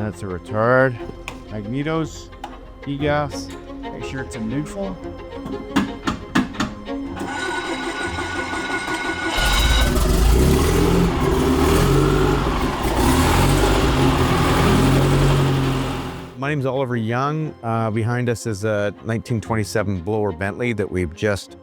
That's a retard. Magnetos, e-gas. Make sure it's in neutral. My name's Oliver Young. Behind us is a 1927 blower Bentley that we've just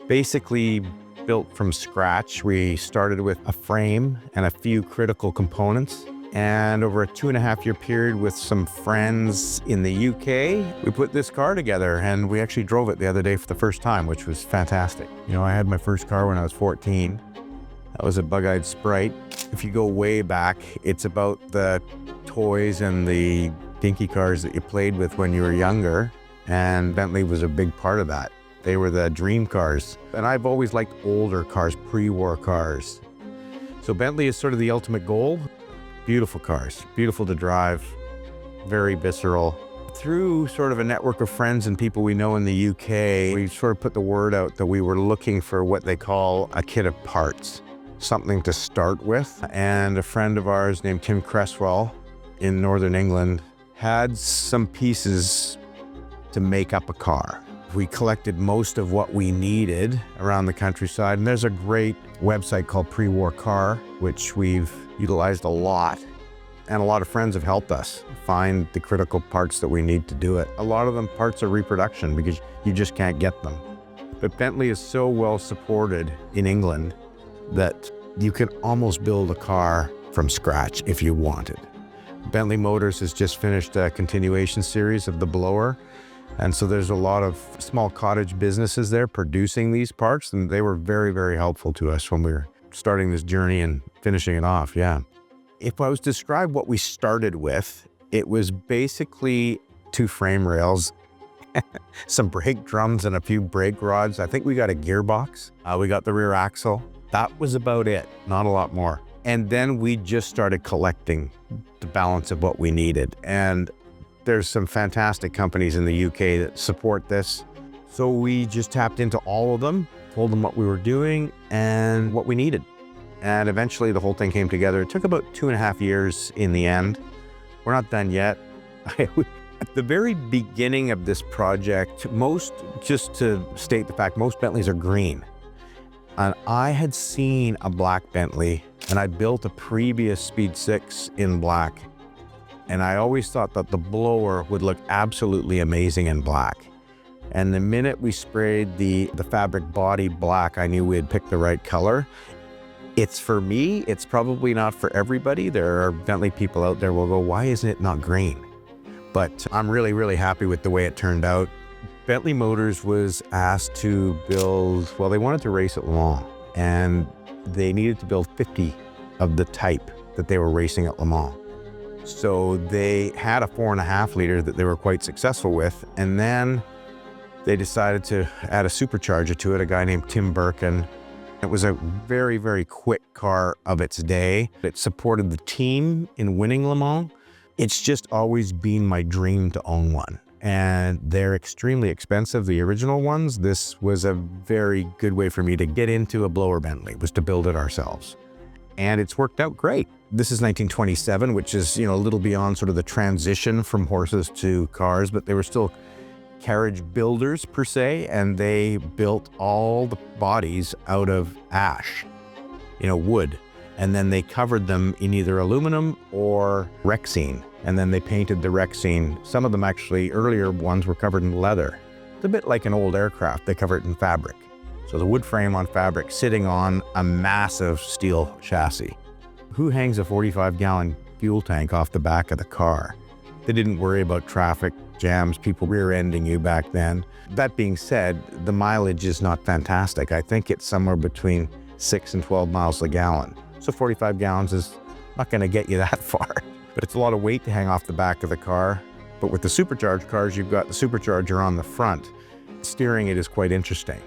basically built from scratch. We started with a frame and a few critical components. And over a 2.5-year period with some friends in the UK, we put this car together, and we actually drove it the other day for the first time, which was fantastic. You know, I had my first car when I was 14. That was a bug-eyed Sprite. If you go way back, it's about the toys and the dinky cars that you played with when you were younger, and Bentley was a big part of that. They were the dream cars. And I've always liked older cars, pre-war cars. So Bentley is sort of the ultimate goal. Beautiful cars, beautiful to drive, very visceral. Through sort of a network of friends and people we know in the UK, we sort of put the word out that we were looking for what they call a kit of parts, something to start with. And a friend of ours named Tim Cresswell in Northern England had some pieces to make up a car. We collected most of what we needed around the countryside, and there's a great website called Pre-War Car, which we've utilized a lot, and a lot of friends have helped us find the critical parts that we need to do it. A lot of them parts are reproduction because you just can't get them. But Bentley is so well supported in England that you can almost build a car from scratch if you wanted. Bentley Motors has just finished a continuation series of the blower. And so there's a lot of small cottage businesses there producing these parts, and they were very, very helpful to us when we were starting this journey and finishing it off, yeah. If I was to describe what we started with, it was basically 2 frame rails, some brake drums and a few brake rods. I think we got a gearbox. We got the rear axle. That was about it, not a lot more. And then we just started collecting the balance of what we needed. And there's some fantastic companies in the UK that support this. So we just tapped into all of them, told them what we were doing and what we needed. And eventually the whole thing came together. It took about 2.5 years in the end. We're not done yet. At the very beginning of this project, just to state the fact, most Bentleys are green. And I had seen a black Bentley, and I built a previous Speed 6 in black. And I always thought that the blower would look absolutely amazing in black. And the minute we sprayed the fabric body black, I knew we had picked the right color. It's for me, it's probably not for everybody. There are Bentley people out there will go, why isn't it not green? But I'm really, really happy with the way it turned out. Bentley Motors was asked to build, well, they wanted to race at Le Mans, and they needed to build 50 of the type that they were racing at Le Mans. So they had a 4.5 liter that they were quite successful with, and then they decided to add a supercharger to it, a guy named Tim Birkin. It was a very, very quick car of its day. It supported the team in winning Le Mans. It's just always been my dream to own one. And they're extremely expensive, the original ones. This was a very good way for me to get into a blower Bentley, was to build it ourselves. And it's worked out great. This is 1927, which is, you know, a little beyond sort of the transition from horses to cars, but they were still carriage builders per se, and they built all the bodies out of ash, you know, wood. And then they covered them in either aluminum or Rexine. And then they painted the Rexine. Some of them actually, earlier ones were covered in leather. It's a bit like an old aircraft, they cover it in fabric. So the wood frame on fabric sitting on a massive steel chassis. Who hangs a 45-gallon fuel tank off the back of the car? They didn't worry about traffic jams, people rear-ending you back then. That being said, the mileage is not fantastic. I think it's somewhere between 6 and 12 miles a gallon. So 45 gallons is not gonna get you that far, but it's a lot of weight to hang off the back of the car. But with the supercharged cars, you've got the supercharger on the front. Steering it is quite interesting.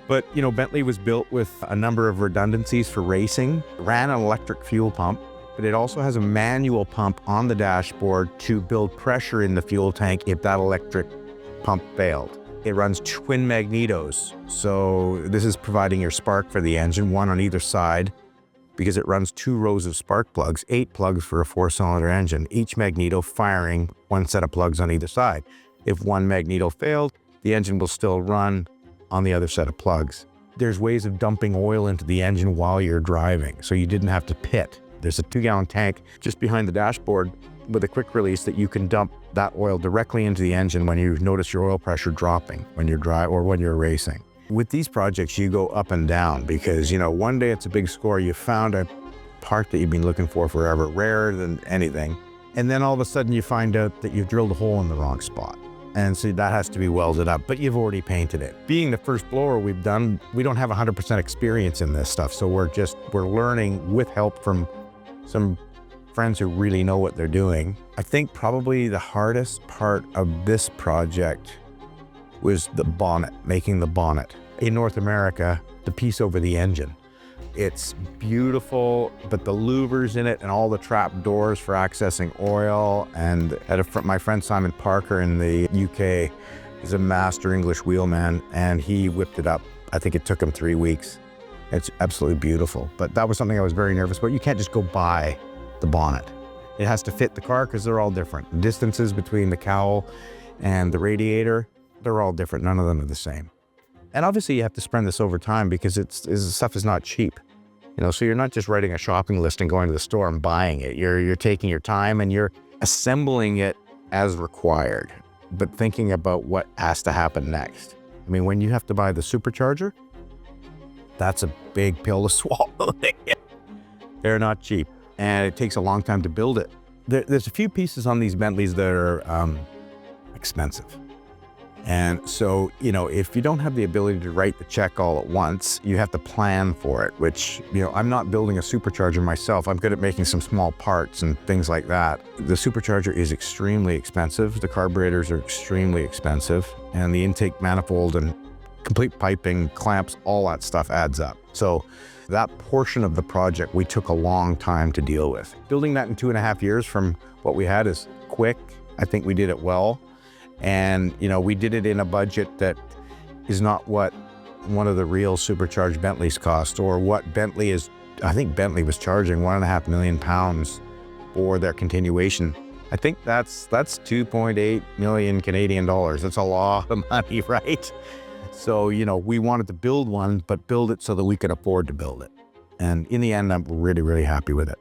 But, you know, Bentley was built with a number of redundancies for racing. It ran an electric fuel pump, but it also has a manual pump on the dashboard to build pressure in the fuel tank if that electric pump failed. It runs twin magnetos. So this is providing your spark for the engine, one on either side. because it runs 2 rows of spark plugs, 8 plugs for a 4-cylinder engine, each magneto firing 1 set of plugs on either side. If one magneto failed, the engine will still run on the other set of plugs. There's ways of dumping oil into the engine while you're driving, so you didn't have to pit. There's a 2-gallon tank just behind the dashboard with a quick release that you can dump that oil directly into the engine when you notice your oil pressure dropping when you're driving or when you're racing. With these projects, you go up and down because, you know, one day it's a big score. You found a part that you've been looking for forever, rarer than anything. And then all of a sudden you find out that you've drilled a hole in the wrong spot. And so that has to be welded up, but you've already painted it. Being the first blower we've done, we don't have 100% experience in this stuff. So we're learning with help from some friends who really know what they're doing. I think probably the hardest part of this project was the bonnet, making the bonnet. In North America, the piece over the engine. It's beautiful, but the louvers in it and all the trap doors for accessing oil. And my friend Simon Parker in the UK is a master English wheelman, and he whipped it up. I think it took him 3 weeks. It's absolutely beautiful. But that was something I was very nervous about. You can't just go buy the bonnet. It has to fit the car because they're all different. The distances between the cowl and the radiator, they're all different. None of them are the same. And obviously you have to spend this over time because this stuff is not cheap. You know, so you're not just writing a shopping list and going to the store and buying it. You're taking your time and you're assembling it as required, but thinking about what has to happen next. I mean, when you have to buy the Supercharger, that's a big pill to swallow. They're not cheap, and it takes a long time to build it. There's a few pieces on these Bentleys that are expensive. And so, you know, if you don't have the ability to write the check all at once, you have to plan for it, which, you know, I'm not building a Supercharger myself. I'm good at making some small parts and things like that. The Supercharger is extremely expensive. The carburetors are extremely expensive, and the intake manifold and complete piping, clamps, all that stuff adds up. So that portion of the project we took a long time to deal with. Building that in 2.5 years from what we had is quick. I think we did it well. And, you know, we did it in a budget that is not what one of the real supercharged Bentleys cost, or what Bentley is. I think Bentley was charging £1.5 million for their continuation. I think that's 2.8 million Canadian dollars. That's a lot of money, right? So, you know, we wanted to build one, but build it so that we could afford to build it. And in the end, I'm really, really happy with it.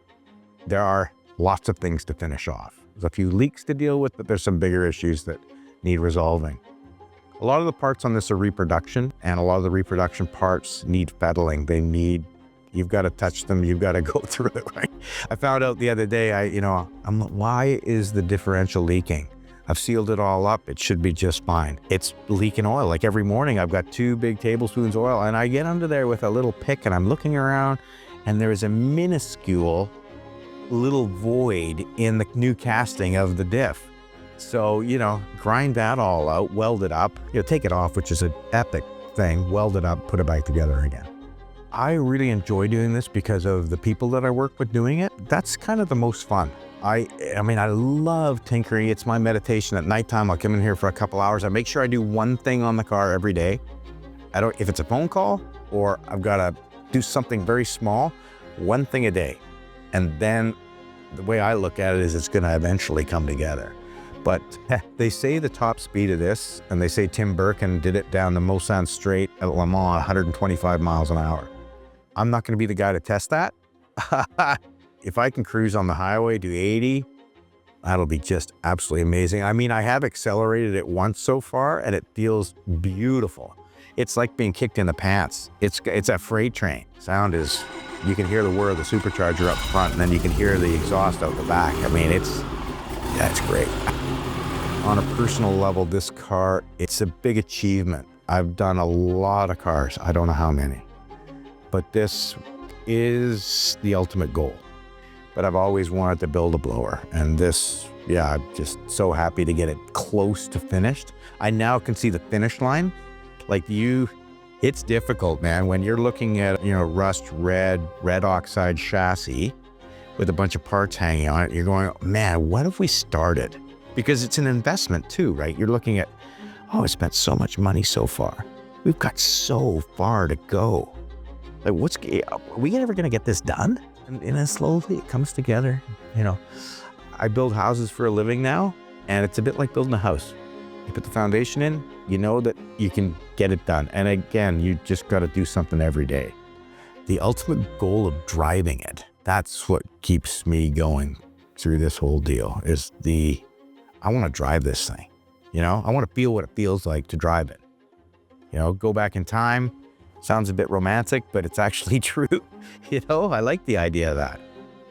There are lots of things to finish off. There's a few leaks to deal with, but there's some bigger issues that need resolving. A lot of the parts on this are reproduction, and a lot of the reproduction parts need fettling. You've got to touch them, you've got to go through it, right? I found out the other day, why is the differential leaking? I've sealed it all up, it should be just fine. It's leaking oil. Like every morning I've got 2 big tablespoons of oil, and I get under there with a little pick and I'm looking around, and there is a minuscule little void in the new casting of the diff. So, you know, grind that all out, weld it up, you know, take it off, which is an epic thing, weld it up, put it back together again. I really enjoy doing this because of the people that I work with doing it. That's kind of the most fun. I mean, I love tinkering. It's my meditation. At nighttime, I'll come in here for a couple hours. I make sure I do one thing on the car every day. If it's a phone call or I've got to do something very small, one thing a day. And then the way I look at it is it's going to eventually come together. But they say the top speed of this, and they say Tim Birkin did it down the Mulsanne Straight at Le Mans, 125 miles an hour. I'm not going to be the guy to test that. If I can cruise on the highway, do 80, that'll be just absolutely amazing. I mean, I have accelerated it once so far, and it feels beautiful. It's like being kicked in the pants. It's a freight train. Sound is, you can hear the whir of the Supercharger up front, and then you can hear the exhaust out the back. I mean, that's great. On a personal level, this car, it's a big achievement. I've done a lot of cars. I don't know how many, but this is the ultimate goal. But I've always wanted to build a blower, and this, yeah, I'm just so happy to get it close to finished. I now can see the finish line. It's difficult, man, when you're looking at, you know, rust red oxide chassis with a bunch of parts hanging on it, you're going, man, what if we started? Because it's an investment too, right? You're looking at, I spent so much money so far. We've got so far to go. are we ever going to get this done? And then slowly it comes together, you know. I build houses for a living now, and it's a bit like building a house. You put the foundation in, you know that you can get it done. And again, you just got to do something every day. The ultimate goal of driving it, that's what keeps me going through this whole deal, is I want to drive this thing. You know, I want to feel what it feels like to drive it. You know, go back in time. Sounds a bit romantic, but it's actually true. You know, I like the idea of that.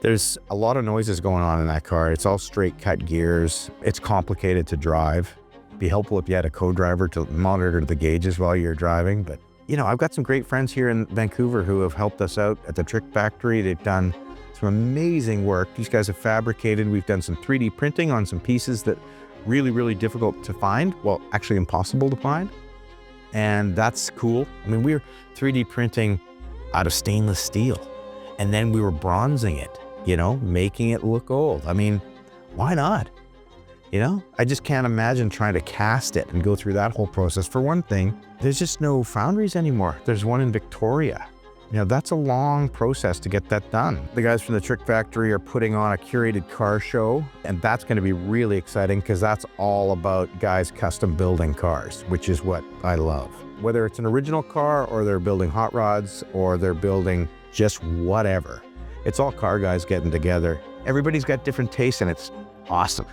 There's a lot of noises going on in that car. It's all straight cut gears. It's complicated to drive. It'd be helpful if you had a co-driver to monitor the gauges while you're driving. But, you know, I've got some great friends here in Vancouver who have helped us out at the Trickfactory. They've done some amazing work. These guys have fabricated. We've done some 3D printing on some pieces that really, really difficult to find. Well, actually impossible to find. And that's cool. I mean, we were 3D printing out of stainless steel, and then we were bronzing it, you know, making it look old. I mean, why not? You know, I just can't imagine trying to cast it and go through that whole process. For one thing, there's just no foundries anymore. There's one in Victoria. You know, that's a long process to get that done. The guys from the Trickfactory are putting on a curated car show, and that's going to be really exciting because that's all about guys custom building cars, which is what I love. Whether it's an original car or they're building hot rods or they're building just whatever, it's all car guys getting together. Everybody's got different tastes and it's awesome.